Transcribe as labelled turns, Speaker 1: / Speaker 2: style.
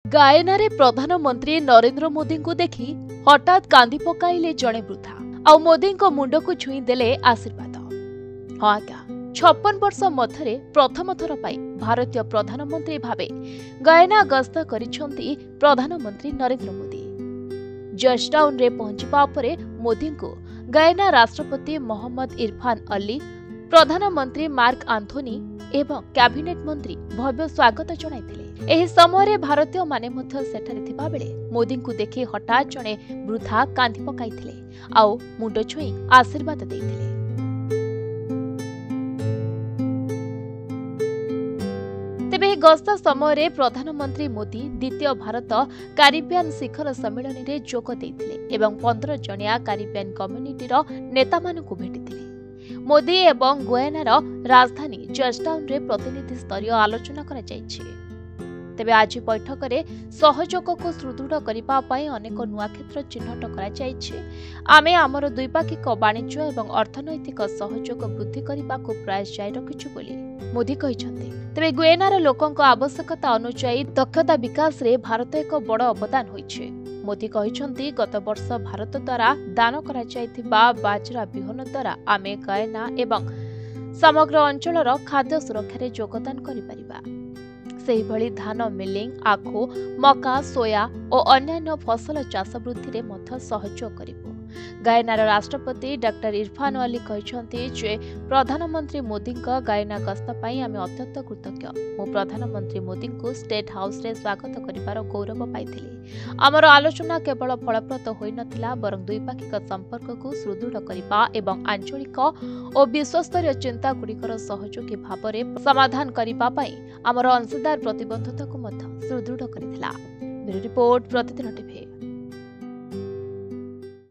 Speaker 1: गायनारे प्रधानमंत्री नरेंद्र मोदी को देखि हठात कांदी पकाइले जणे वृद्धा आ मोदी को मुंड को छुई देले आशीर्वाद। हाँ आज्ञा 56 वर्ष मध्य प्रथम थर पाई भारतीय प्रधानमंत्री भावे गायना गस्त करिसेंती प्रधानमंत्री नरेंद्र मोदी। जॉर्ज टाउन रे पहुंचबा परे मोदी को गायना राष्ट्रपति मोहम्मद इरफान अली, प्रधानमंत्री मार्क आंथोनी एवं कैबिनेट मंत्री भव्य स्वागत जणाइथिले। एही समय भारतीय माने मध्य सेठारे थिबा बेले मोदी को देखि हठात जणे वृद्धा कांदी पकाइथिले आउ मुंड छुई आशीर्वाद देइथिले। तेबे गस्त समय प्रधानमंत्री मोदी द्वितीय भारत कारिबियान शिखर सम्मेलन में जोग देइथिले एवं 15 जणिया कारिबियान कम्युनिटीर नेता मानकु भेटिथिले। मोदी एवं गुयानार राजधानी जॉर्ज टाउन रे प्रतिनिधि स्तरीय आलोचना करा जायछि। तेबे आज बैठक में सहयोग को सुदृढ़ करने अनेक नुआ क्षेत्र चिन्हट कर आमे आमर द्विपाक्षिक वाणिज्य एवं अर्थनैतिक सहयोग वृद्धि करने को प्रयास जारी रखिछु बोली मोदी कहिसंते। तेबे गुयानार लोकंक आवश्यकता अनुसार दक्षता विकास रे भारत एक बड़ अवदान होइछे। मोदी कहिसंती गत वर्ष भारत द्वारा दान करा जायथिबा बाजरा बिहन द्वारा आमे गायना एवं समग्र अंचलर खाद्य सुरक्षा रे योगदान करि परिबा। सेही भली धान मिलिंग, आखु, मका, सोया और अन्यान्य फसल चाष वृद्धि रे मध्य सहयोग करिबो। गायनार राष्ट्रपति डॉक्टर इरफान अली कहिसंती जे प्रधानमंत्री मोदी का गायना गस्त पई आमे अत्यंत कृतज्ञ। मो प्रधानमंत्री मोदी को स्टेट हाउस रे स्वागत करिबार गौरव पाइथिले। आमर आलोचना केवल फलप्रद होई नथिला बरं द्विपाक्षिक संपर्क को सुदृढ़ करबा एवं आंचलिक और विश्वस्तरीय चिंता गुड़िकर सहयोगी भाव में समाधान करबा पई आमर अंशदार प्रतिबद्धता को मध्य सुदृढ़ करिथिला। ब्यूरो रिपोर्ट प्रतिदिन टीवी।